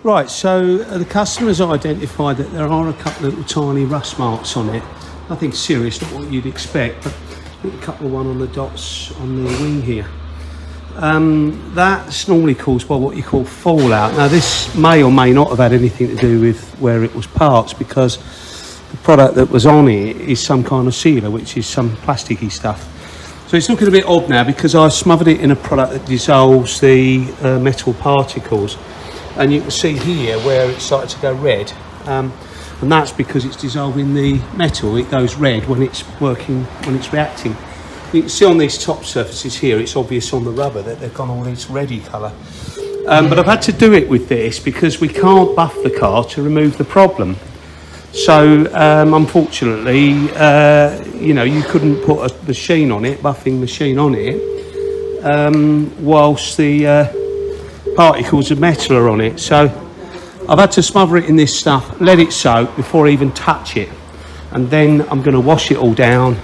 Right, so the customers identified that there are a couple of little tiny rust marks on it. Nothing serious, not what you'd expect, but a couple of one on the dots on the wing here. That's normally caused by what you call fallout. Now this may or may not have had anything to do with where it was parked, because the product that was on it is some kind of sealer, which is some plasticky stuff. So it's looking a bit odd now because I smothered it in a product that dissolves the metal particles. And you can see here where it started to go red, and that's because it's dissolving the metal. It goes red when it's working, when it's reacting. You can see on these top surfaces here, it's obvious on the rubber that they've gone all this reddy colour. But I've had to do it with this because we can't buff the car to remove the problem. So unfortunately, you know, you couldn't put a machine on it, buffing machine on it, whilst the particles of metal are on it. So I've had to smother it in this stuff, let it soak before I even touch it, and then I'm going to wash it all down,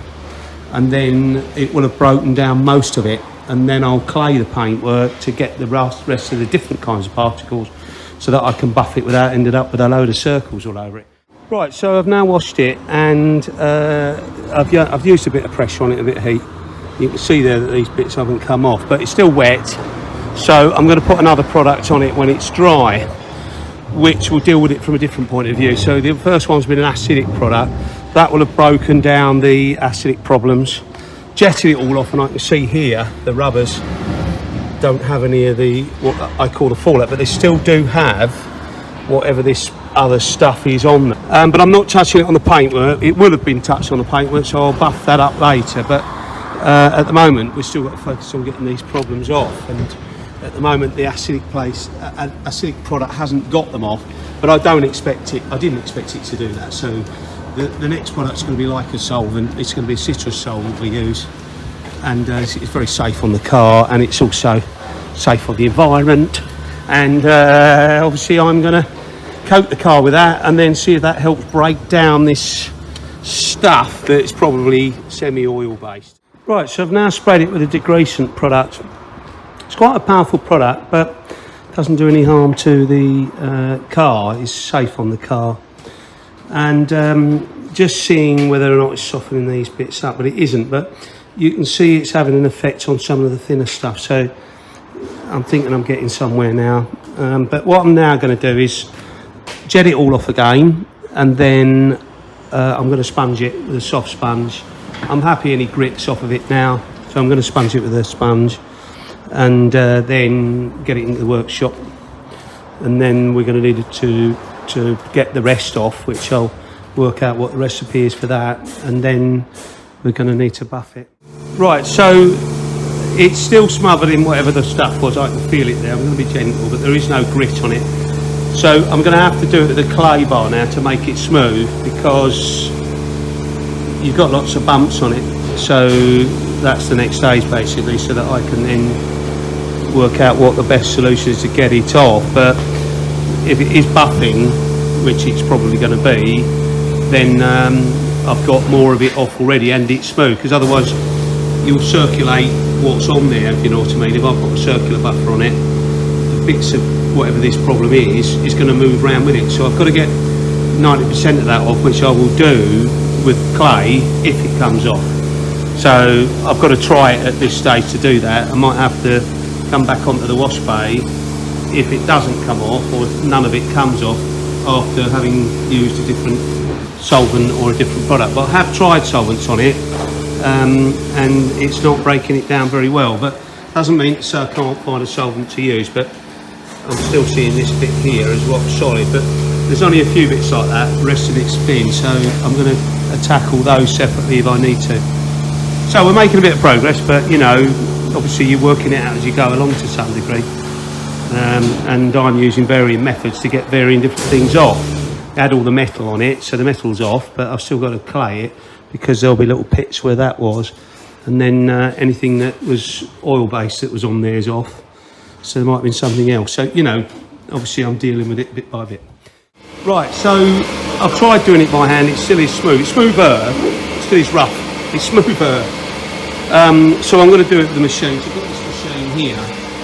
and then it will have broken down most of it, and then I'll clay the paintwork to get the rest of the different kinds of particles so that I can buff it without ending up with a load of circles all over it. Right, so I've now washed it, and I've used a bit of pressure on it, a bit of heat. You can see there that these bits haven't come off, but it's still wet. So I'm going to put another product on it when it's dry, which will deal with it from a different point of view. So the first one's been an acidic product. That will have broken down the acidic problems, jetted it all off, and I can see here the rubbers don't have any of the, what I call the fallout, but they still do have whatever this other stuff is on them. But I'm not touching it on the paintwork. It will have been touched on the paintwork, so I'll buff that up later. But at the moment, we've still got to focus on getting these problems off. And at the moment, the acidic product hasn't got them off, but I didn't expect it to do that. So the next product's going to be like a solvent. It's going to be a citrus solvent we use, and it's very safe on the car, and it's also safe for the environment. And obviously I'm going to coat the car with that and then see if that helps break down this stuff that's probably semi-oil based. Right, so I've now sprayed it with a degreasant product. It's quite a powerful product, but doesn't do any harm to the car. It's safe on the car. And just seeing whether or not it's softening these bits up, but it isn't. But you can see it's having an effect on some of the thinner stuff. So I'm thinking I'm getting somewhere now. But what I'm now going to do is jet it all off again, and then I'm going to sponge it with a soft sponge. I'm happy any grit's off of it now, so I'm going to sponge it with a sponge, and then get it into the workshop, and then we're going to need it to get the rest off, which I'll work out what the recipe is for that, and then we're going to need to buff it. Right, so it's still smothered in whatever the stuff was. I can feel it there. I'm going to be gentle, but there is no grit on it, so I'm going to have to do it with a clay bar now to make it smooth, because you've got lots of bumps on it. So that's the next stage basically, so that I can then work out what the best solution is to get it off. But if it is buffing, which it's probably going to be, then I've got more of it off already and it's smooth, because otherwise you'll circulate what's on there, if you know what I mean. If I've got a circular buffer on it, the bits of whatever this problem is going to move around with it. So I've got to get 90% of that off, which I will do with clay if it comes off. So I've got to try it at this stage to do that. I might have to come back onto the wash bay if it doesn't come off, or if none of it comes off after having used a different solvent or a different product. But I have tried solvents on it, and it's not breaking it down very well. But doesn't mean I can't find a solvent to use. But I'm still seeing this bit here as rock solid, but there's only a few bits like that. The rest of it's thin, so I'm going to tackle those separately if I need to. So we're making a bit of progress, but you know, obviously you're working it out as you go along to some degree, and I'm using varying methods to get varying different things off. Add all the metal on it, so the metal's off, but I've still got to clay it, because there'll be little pits where that was, and then anything that was oil based that was on there is off, so there might have been something else. So you know, obviously I'm dealing with it bit by bit. Right, so I've tried doing it by hand. It still is smooth. It's smoother, it still is rough. It's smoother. So I'm going to do it with the machine. So I've got this machine here.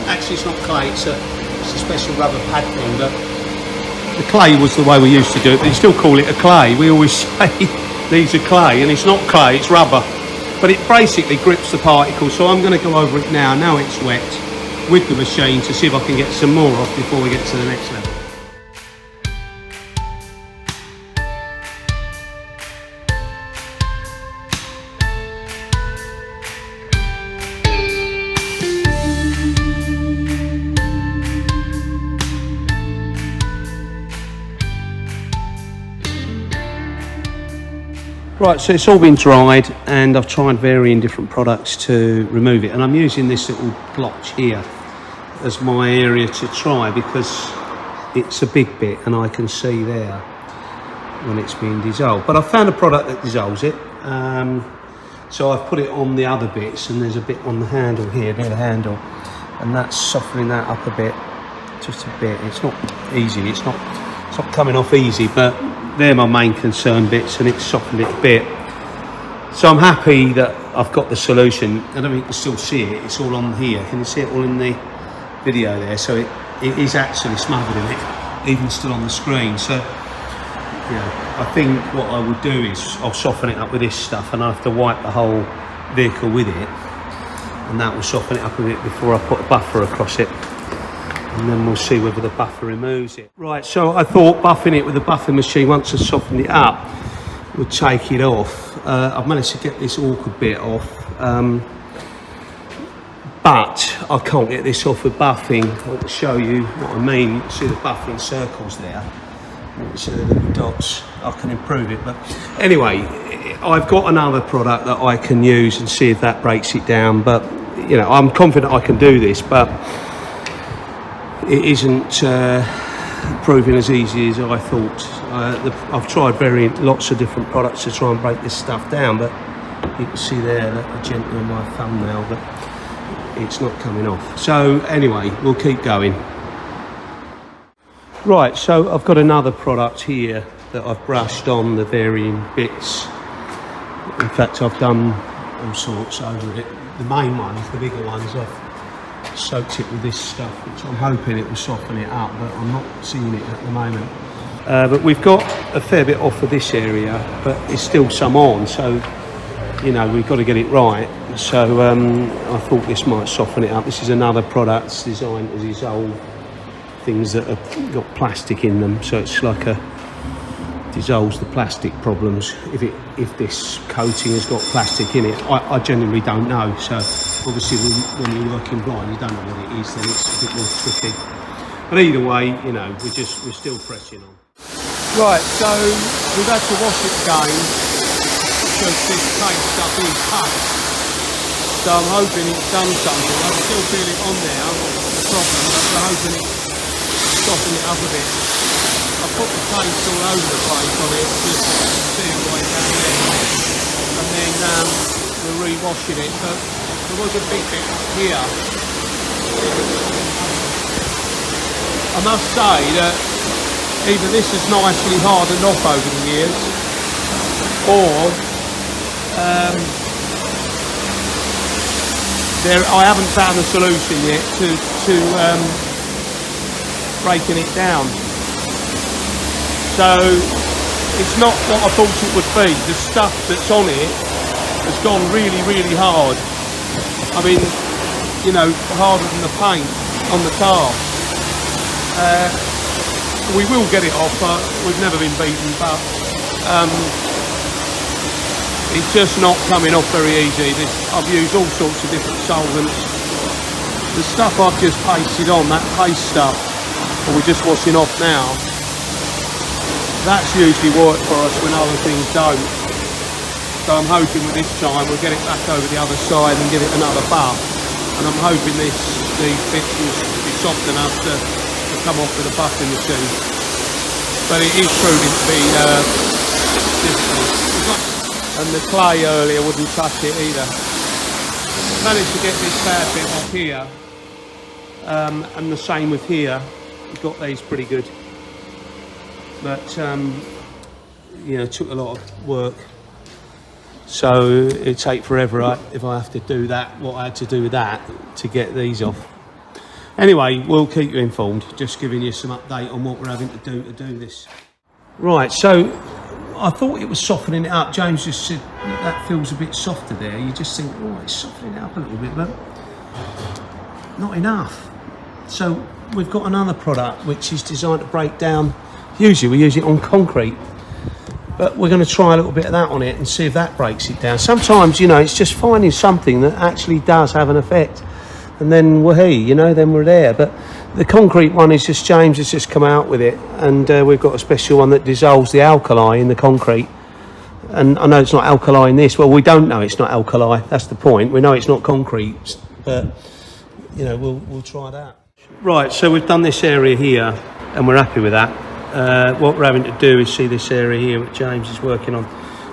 Actually, it's not clay. It's a special rubber pad thing. But The clay was the way we used to do it, but you still call it a clay. We always say these are clay, and it's not clay, it's rubber. But it basically grips the particles, so I'm going to go over it now it's wet, with the machine to see if I can get some more off before we get to the next level. Right, so it's all been dried and I've tried varying different products to remove it, and I'm using this little blotch here as my area to try because it's a big bit and I can see there when it's being dissolved. But I've found a product that dissolves it, so I've put it on the other bits, and there's a bit on the handle here, near the handle, and that's softening that up a bit, just a bit. It's not easy, it's not coming off easy, but they're my main concern bits, and it's softened it a bit. So I'm happy that I've got the solution. I don't think you can still see it, it's all on here. Can you see it all in the video there? So it is actually smothered in it, even still on the screen. So yeah, I think what I would do is I'll soften it up with this stuff, and I have to wipe the whole vehicle with it, and that will soften it up a bit before I put a buffer across it. And then we'll see whether the buffer removes it. Right, so I thought buffing it with the buffing machine, once I softened it up, would take it off. I've managed to get this awkward bit off, but I can't get this off with buffing. I want to show you what I mean. You can see the buffing circles there. You can see the little dots. I can improve it, but anyway, I've got another product that I can use and see if that breaks it down. But you know, I'm confident I can do this, but it isn't proving as easy as I thought. I've tried lots of different products to try and break this stuff down, but you can see there that gently on my thumbnail that it's not coming off. So anyway, we'll keep going. Right, so I've got another product here that I've brushed on the varying bits. In fact, I've done all sorts over it. The main ones, the bigger ones, I've soaked it with this stuff, which I'm hoping it will soften it up, but I'm not seeing it at the moment. But we've got a fair bit off of this area, but it's still some on, so you know, we've got to get it right. So I thought this might soften it up. This is another product designed to dissolve things that have got plastic in them, so it's like dissolves the plastic problems. If this coating has got plastic in it, I genuinely don't know. So obviously when you're working blind, you don't know what it is, then it's a bit more tricky. But either way, you know, we're still pressing on. Right, so we've had to wash it again because this paint stuff is tough. So I'm hoping it's done something. I can still feel it on there, the problem, but we're hoping it's softened it up a bit. I put the paint all over the place on it, just seeing right down there. And then we're re-washing it, but there was a big bit here. I must say that either this has nicely hardened off over the years, or I haven't found a solution yet to breaking it down. So it's not what I thought it would be. The stuff that's on it has gone really, really hard. I mean, you know, harder than the paint on the car. We will get it off, but we've never been beaten, but it's just not coming off very easy. I've used all sorts of different solvents. The stuff I've just pasted on, that paste stuff, that we're just washing off now, that's usually worked for us when other things don't. So I'm hoping with this time we'll get it back over the other side and give it another buff. And I'm hoping these bits will be soft enough to come off with a buffing machine. But it is proving to be difficult. And the clay earlier wouldn't touch it either. Managed to get this bad bit off here. And the same with here. We've got these pretty good. But you know, it took a lot of work. So it'd take forever if I have to do that, what I had to do with that to get these off. Anyway, we'll keep you informed, just giving you some update on what we're having to do this. Right, so I thought it was softening it up. James just said that feels a bit softer there. You just think, oh, it's softening it up a little bit, but not enough. So we've got another product which is designed to break down. Usually we use it on concrete, but we're going to try a little bit of that on it and see if that breaks it down. Sometimes, you know, it's just finding something that actually does have an effect, and then wahee, you know, then we're there. But the concrete one is just, James has just come out with it, and we've got a special one that dissolves the alkali in the concrete. And I know it's not alkali in this. Well, we don't know it's not alkali. That's the point. We know it's not concrete, but you know, we'll try that. Right, so we've done this area here, and we're happy with that. What we're having to do is see this area here that James is working on.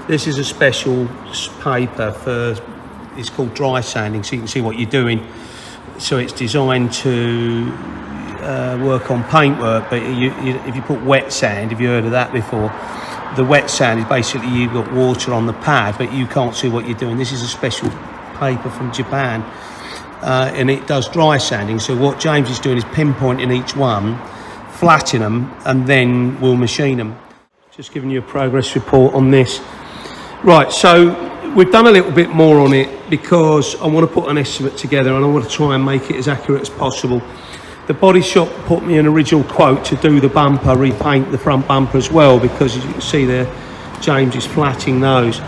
This is a special paper for, it's called dry sanding, so you can see what you're doing. So it's designed to work on paintwork, but if you put wet sand, have you heard of that before? The wet sand is basically you've got water on the pad, but you can't see what you're doing. This is a special paper from Japan, and it does dry sanding. So what James is doing is pinpointing each one, flatten them, and then we'll machine them. Just giving you a progress report on this. Right, so we've done a little bit more on it because I want to put an estimate together and I want to try and make it as accurate as possible. The body shop put me an original quote to do the bumper, repaint the front bumper as well, because as you can see there, James is flatting those.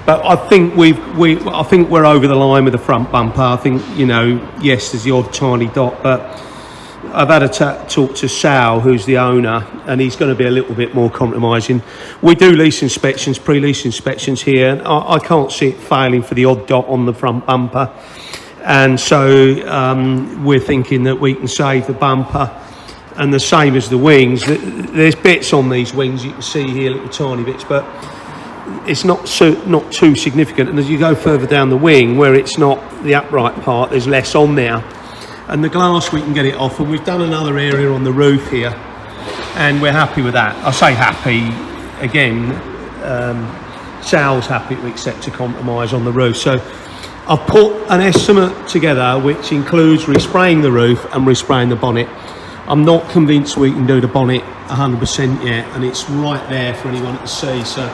But I think I think we're over the line with the front bumper. I think, you know, yes, there's the odd tiny dot, but I've had a talk to Sal, who's the owner, and he's going to be a little bit more compromising. We do lease inspections, pre-lease inspections here. I can't see it failing for the odd dot on the front bumper. And so we're thinking that we can save the bumper, and the same as the wings. There's bits on these wings, you can see here, little tiny bits, but it's not too significant. And as you go further down the wing, where it's not the upright part, there's less on there. And the glass, we can get it off, and we've done another area on the roof here, and we're happy with that. I say happy again, Sal's happy to accept a compromise on the roof. So I've put an estimate together which includes respraying the roof and respraying the bonnet. I'm not convinced we can do the bonnet 100% yet, and it's right there for anyone to see, so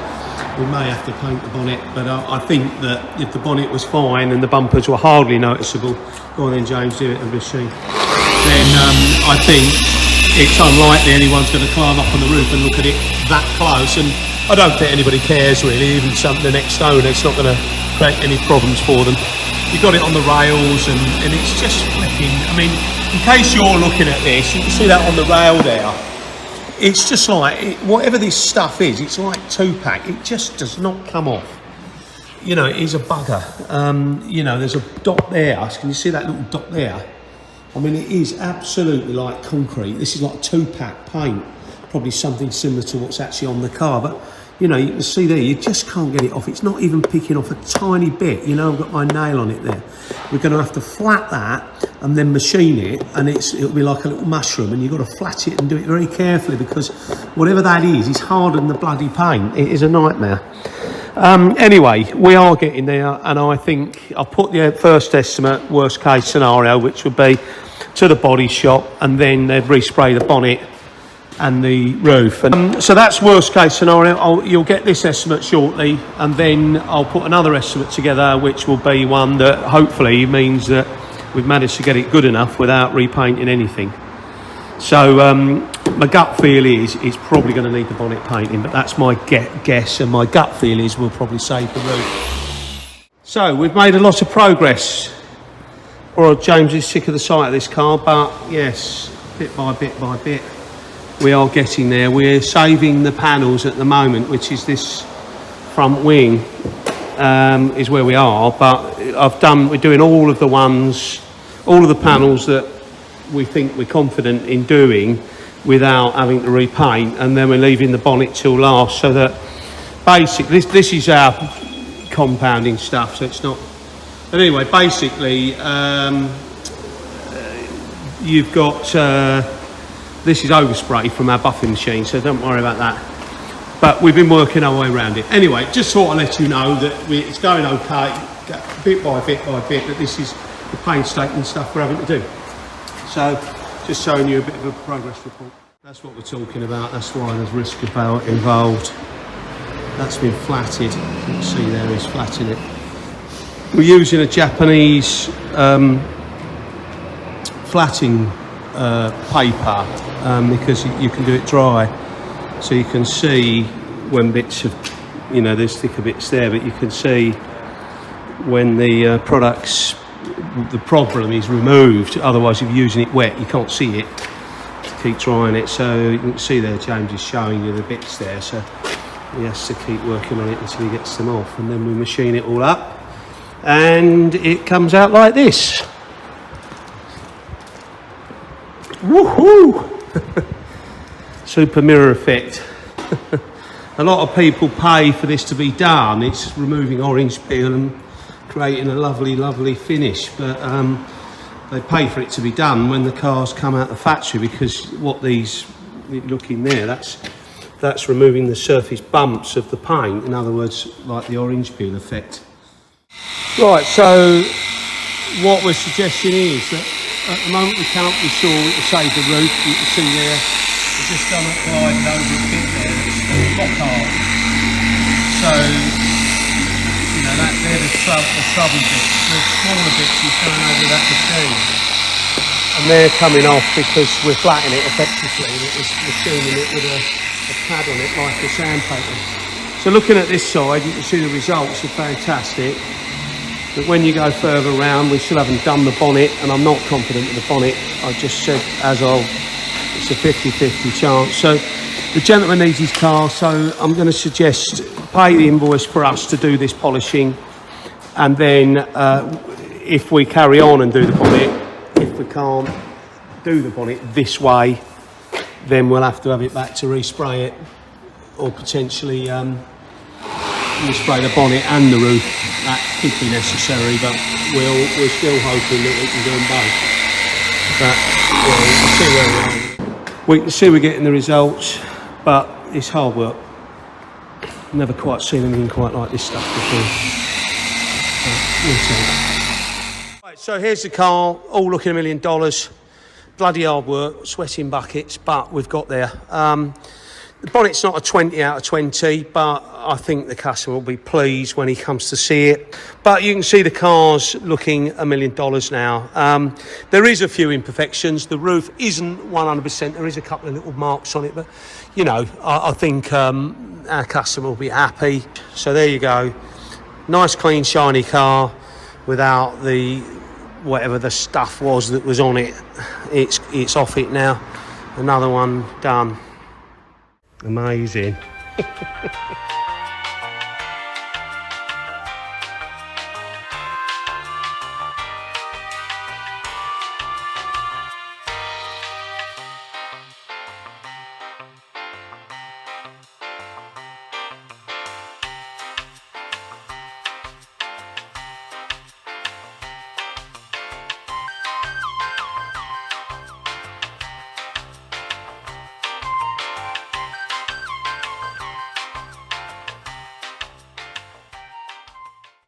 we may have to paint the bonnet. But I think that if the bonnet was fine and the bumpers were hardly noticeable, go on then James, do it and machine, then I think it's unlikely anyone's going to climb up on the roof and look at it that close, and I don't think anybody cares really. Even the next owner, it's not going to create any problems for them. You've got it on the rails, and it's just flipping. I mean, in case you're looking at this, you can see that on the rail there. It's just like, whatever this stuff is, it's like 2-pack. It just does not come off. You know, it is a bugger. You know, there's a dot there. Can you see that little dot there? I mean, it is absolutely like concrete. This is like 2-pack paint. Probably something similar to what's actually on the car. But, you know, you can see there, you just can't get it off. It's not even picking off a tiny bit. You know, I've got my nail on it there. We're going to have to flat that and then machine it, and it'll be like a little mushroom, and you've got to flat it and do it very carefully, because whatever that is harder than the bloody paint. It is a nightmare. Anyway, we are getting there, and I think I've put the first estimate, worst case scenario, which would be to the body shop, and then they'd respray the bonnet and the roof. And so that's worst case scenario. You'll get this estimate shortly, and then I'll put another estimate together, which will be one that hopefully means that we've managed to get it good enough without repainting anything. So my gut feel is it's probably going to need the bonnet painting, but that's my guess, and my gut feel is we'll probably save the roof. So we've made a lot of progress. Poor old James is sick of the sight of this car, but yes, bit by bit, we are getting there. We're saving the panels at the moment, which is this front wing, is where we are. But we're doing all of the panels that we think we're confident in doing without having to repaint, and then we're leaving the bonnet till last, so that basically this is our compounding stuff, so it's not. But anyway, basically you've got this is Overspray from our buffing machine, so don't worry about that. But we've been working our way around it. Anyway, just thought I'd let you know that it's going okay, bit by bit, that this is the painstaking stuff we're having to do. So just showing you a bit of a progress report. That's what we're talking about. That's why there's risk involved. That's been flatted. You can see there he's flatting it. We're using a Japanese flatting paper because you can do it dry, so you can see when bits of, you know, there's thicker bits there, but you can see when the the problem is removed. Otherwise, if you're using it wet, you can't see it. Keep drying it. So you can see there James is showing you the bits there, so he has to keep working on it until he gets them off, and then we machine it all up and it comes out like this. Woohoo! Super mirror effect. A lot of people pay for this to be done. It's removing orange peel and creating a lovely finish, but they pay for it to be done when the cars come out of the factory, because what these, look in there, that's removing the surface bumps of the paint. In other words, like the orange peel effect. Right, so what we're suggesting is that at the moment we cannot be sure to save the roof. You can see there, we've just done a glide over a bit there, it's block hard. So, you know, they're the trouble bits. The smaller bits is going over that machine. And they're coming off because we're flattening it effectively. It was machining it with a pad on it like a sandpaper. So looking at this side, you can see the results are fantastic. But when you go further around, we still haven't done the bonnet, and I'm not confident with the bonnet. I just said as of, it's a 50-50 chance. So the gentleman needs his car, so I'm going to suggest pay the invoice for us to do this polishing, and then if we carry on and do the bonnet, if we can't do the bonnet this way, then we'll have to have it back to respray it, or potentially respray the bonnet and the roof. That could be necessary, but we're still hoping that we can do them both. But we'll see where we are. We can see we're getting the results, but it's hard work. Never quite seen anything quite like this stuff before. We'll see. Right, so here's the car, all looking $1 million. Bloody hard work, sweating buckets, but we've got there. The bonnet's not a 20 out of 20, but I think the customer will be pleased when he comes to see it. But you can see the car's looking $1 million now. There is a few imperfections. The roof isn't 100%. There is a couple of little marks on it, but you know, I think our customer will be happy. So there you go. Nice, clean, shiny car without the whatever the stuff was that was on it. It's off it now. Another one done. Amazing.